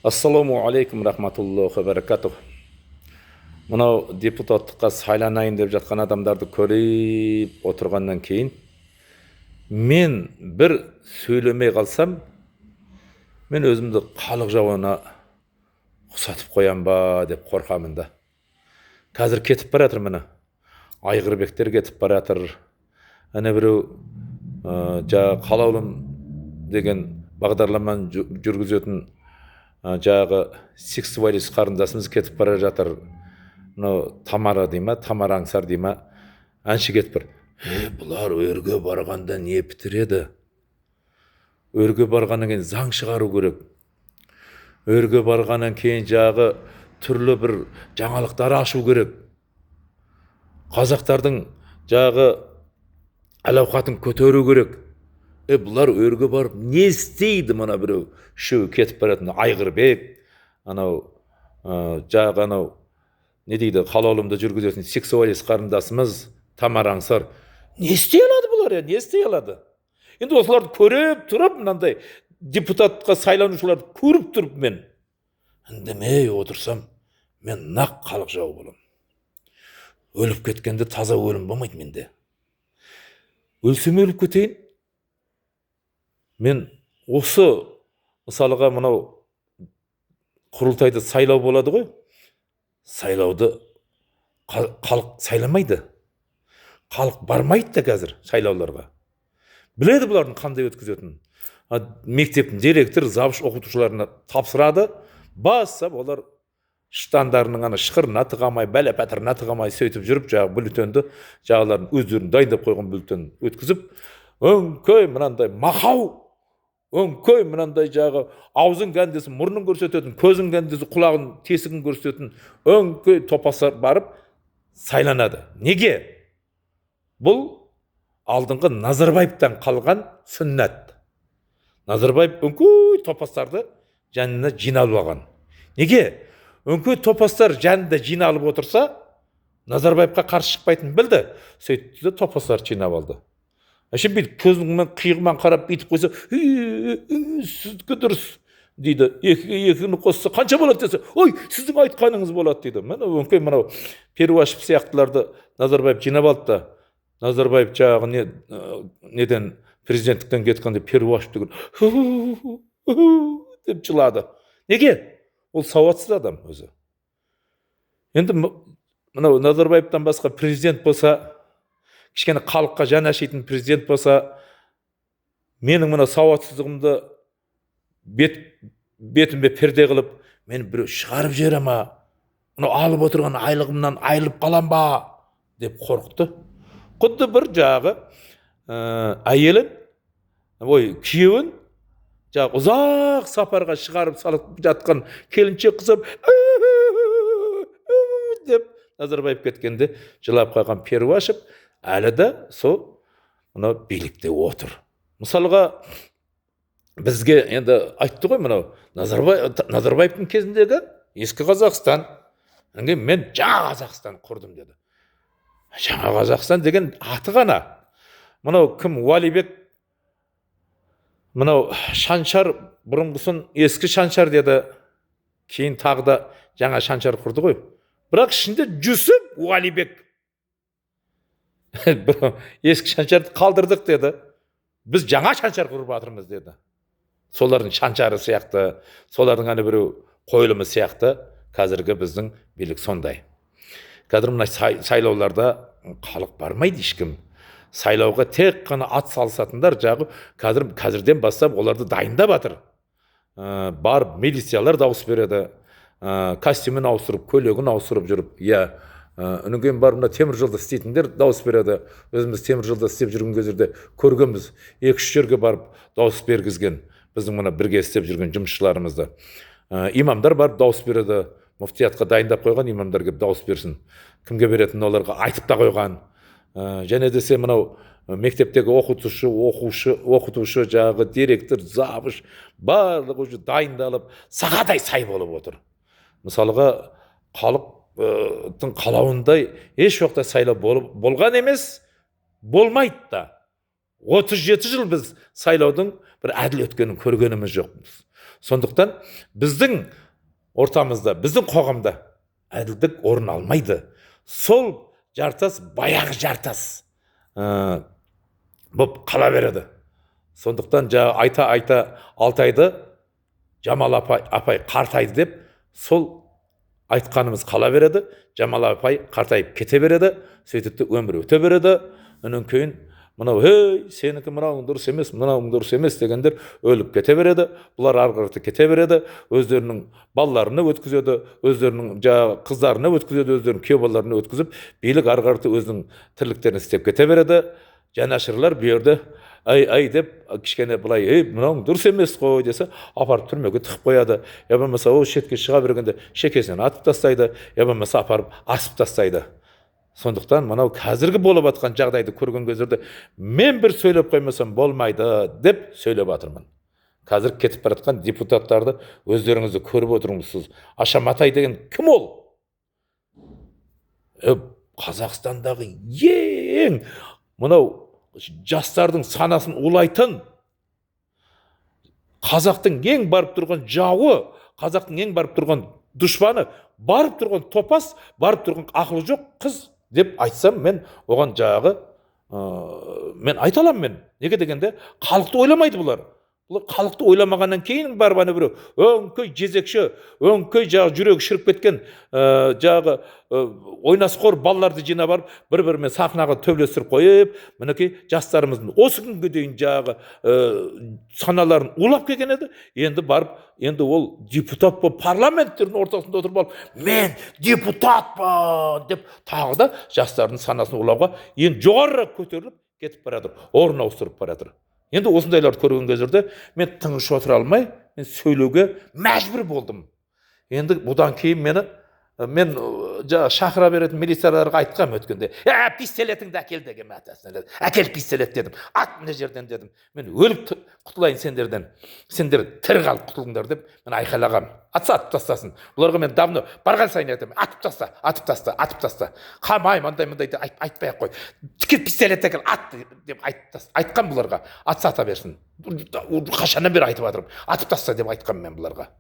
Ассаламу алейкум рахматуллахи баракатух. Мынау депутаттыққа сайланайын деп жатқан адамдарды көріп отырғаннан кейін мен бір сөйлемей қалсам, мен өзімді халық жауына ұқсатып қоям ба деп қорқамын да. Қазір кетіп бара жатыр міне. Айғырбектер кетіп бара жатыр. Ана біреу қалаулым деген бағдарламаны жүргізетін жағы сексуалист қарындасымыз кетіп бара жатыр. Тамара дей ма, Тамара Аңсар дей ма, әнші кетіп бір. Бұлар өрге барғанда не бітіреді? Өрге барғаннан кейін заң шығару керек. Өрге барғаннан кейін жағы түрлі бір жаңалықтар ашу керек. Қазақтардың жағы әл-ауқатын көтеру керек. Бұлар өрге барып не істейді? Мына біреу үшеуі кетіп баратын Айғырбек, жағы не дейді, қалаулымды жүргізетін сексуалист қарындасымыз Тамара Аңсар. Не істей алады бұлар? Не істей алады? Енді осыларды көріп тұрып, мынандай депутатқа сайланушыларды көріп тұрып мен үндемей отырсам, мен нақ халық жауы боламын. Өліп кеткенде таза өлім болмайды менде. Өлсем өліп кетейін. Мен осы мысалға мынау құрылтайды сайлау болады ғой. Сайлауды халық сайламайды. Халық бармайды да қазір сайлауларға. Біледі бұлардың қандай өткізетінін. Мектептің директор, завуч оқытушыларына тапсырады. Бассап олар штандарының шықырына тығамай, бәле-пәтіріне тығамай сөйтіп жүріп, жағы бюллетенді, жағыларын өздерін дайындап қойған бюллетен өткізіп, өңкөй мынандай мақау, өңкөй мынандай жағы аузын кәндесі мұрнын көрсететін, көзін кәндесі құлағын тесігін көрсететін өңкөй топастар барып сайланады. Неге? Бұл алдыңғы Назарбаевтан қалған сүннат. Назарбаев өңкөй топастарды жанына жиналып алған. Неге? Өңкөй топастар жанында жиналып отырса, Назарбаевқа қарсы шықпайтын білді. Сөйтті де топастар жинап алды. Әшін бейді көзіңмен қиығымен қарап бейтіп қойса, сіздікі дұрыс дейді. Екіні қосса қанша болады десе, ой, сіздің айтқаныңыз болады дейді. Мен өңкей мынау Перуашев сияқтыларды Назарбаев жинап алды да, Назарбаев жағы неден президенттіктен кеткенде Перуашев деген деп жылады. Неге? Ол сауатсыз адам өзі. Енді мынау Назарбаевтан басқа президент болса, кішкене халыққа жан ашитын президент болса, менің мына сауатсыздығымды бетіме перде қылып, мен біреу шығарып жібере ма, алып отырған айлығымнан айырылып қалам ба деп қорықты. Құдды бір жағы әйелін, күйеуін жағы ұзақ сапарға шығарып салып жатқан келіншек қызып деп Назарбаев кеткенде жылап қойған Перуашев әлі де сол билікте отыр. Мысалға бізге енді айтты ғой мынау Назарбаевтың кезіндегі ескі Қазақстан. Мен жаңа Қазақстан құрдым деді. Жаңа Қазақстан деген аты ғана. Мынау кім? Уалибек. Мынау Шаншар бұрынғысын ескі Шаншар деді. Кейін тағы да жаңа Шаншар құрды ғой. Бірақ ішінде Жүсіп Уалибек. Ескі Шаншарды қалдырдық деді. Біз жаңа Шаншар құрып жатырмыз деді. Солардың Шаншары сияқты, солардың біреу қойылымы сияқты қазіргі біздің билік сондай. Қазір мына сайлауларда халық бармайды ешкім. Сайлауға тек қана ат салысатындар жағы қазірден бастап оларды дайындап жатыр. Барып милициялар дауыс береді. Костюмін ауыстырып, көйлегін ауыстырып жүріп, Үнен кейін барып мына темір жолда істейтіндер дауыс береді. Өзіміз темір жолда істеп жүрген кездерде көргенбіз. 2-3 жерге барып дауыс бергізген біздің мына бірге істеп жүрген жұмысшыларымызды. Имамдар барып дауыс береді. Муфтиятқа дайындап қойған имамдар келіп дауыс берсін. Кімге беретінін оларға айтып та қойған. Және десе мынау мектептегі оқытушы, жағы директор, завуч барлығы уже дайындалып, сағадай сай болып отыр. Мысалға халықтың қалауындай еш уақытта сайлау болған емес, болмайды да. 37 жыл біз сайлаудың бір әділ өткенін көргеніміз жоқпыз. Сондықтан біздің ортамызда, біздің қоғамда әділдік орын алмайды. Сол жартас баяғы жартас болып қала береді. Сондықтан айта Алтайды Жамал апай қартайды деп, сол айтқанымыз қала береді. Жамал апай қартайып кете береді. Сөйтіп өмір өте береді. Онан кейін мынау сенікі мынауың дұрыс емес, мынауың дұрыс емес дегендер өліп кете береді. Бұлар ары қарата кете береді. Өздерінің балаларына өткізеді, өздерінің қыздарына өткізеді, өздерінің күйеу балаларына өткізіп, билік ары қарата өзінің тірліктерін істеп кете береді. Жанашырлар бұл жерде ай деп кішкене былай мынауың дұрыс емес қой десе, апарып түрмеге тығып қояды. Я болмаса ол шетке шыға бергенде шекесінен атып тастайды, я болмаса апарып асып тастайды. Сондықтан мынау қазіргі болып жатқан жағдайды көрген кездерде мен бір сөйлеп қоймасам болмайды деп сөйлеп жатырмын. Қазір кетіп бара жатқан депутаттарды өздеріңізді көріп отырсыз. Аша Матай деген кім ол? Қазақстандағы ең мынау жастардың санасын улайтын, қазақтың ең барып тұрған жауы, қазақтың ең барып тұрған дұшпаны, барып тұрған топас, барып тұрған ақылы жоқ қыз деп айтсам, мен оған мен айта аламын мен. Неге дегенде халықты ойламайды бұлар. Бұлар халықты ойламағаннан кейін барып ана біреу өңкей жезекші, өңкей жүрегі шіріп кеткен ойнасқор балаларды жинап барып бір-бірімен сахнаға төбелестіріп қойып, мінекей жастарымыздың осы күнге дейін саналарын улап келген еді. Енді барып, енді ол депутат болып парламенттердің ортасында отырып алып, мен депутатпын деп тағы да жастардың санасын улауға енді жоғарырақ көтеріліп кетіп барады, орын ауыстырып барады. Енді осындайларды көрген кездерде мен тыныш отыра алмай, мен сөйлеуге мәжбүр болдым. Енді бұдан кейін мен шақыра беретін милицияларға айтқам өткенде, пистолетіңді әкел деген мәтәсіне, әкел пистолет дедім, ат мына жерден дедім, мен өліп құтылайын сендерден, сендер тірі қалып құтылыңдар деп мен айқайлағам. Атса атып тастасын. Бұларға мен давно барған сайын айтамын, атып таста. Қамай мындай айтпай ақ қой. Тікет пистолет әкел, ат деп айтқан бұларға. Атса ата берсін. Қашаннан бері айтып жатырмын. Атып таста деп айтқам мен бұларға.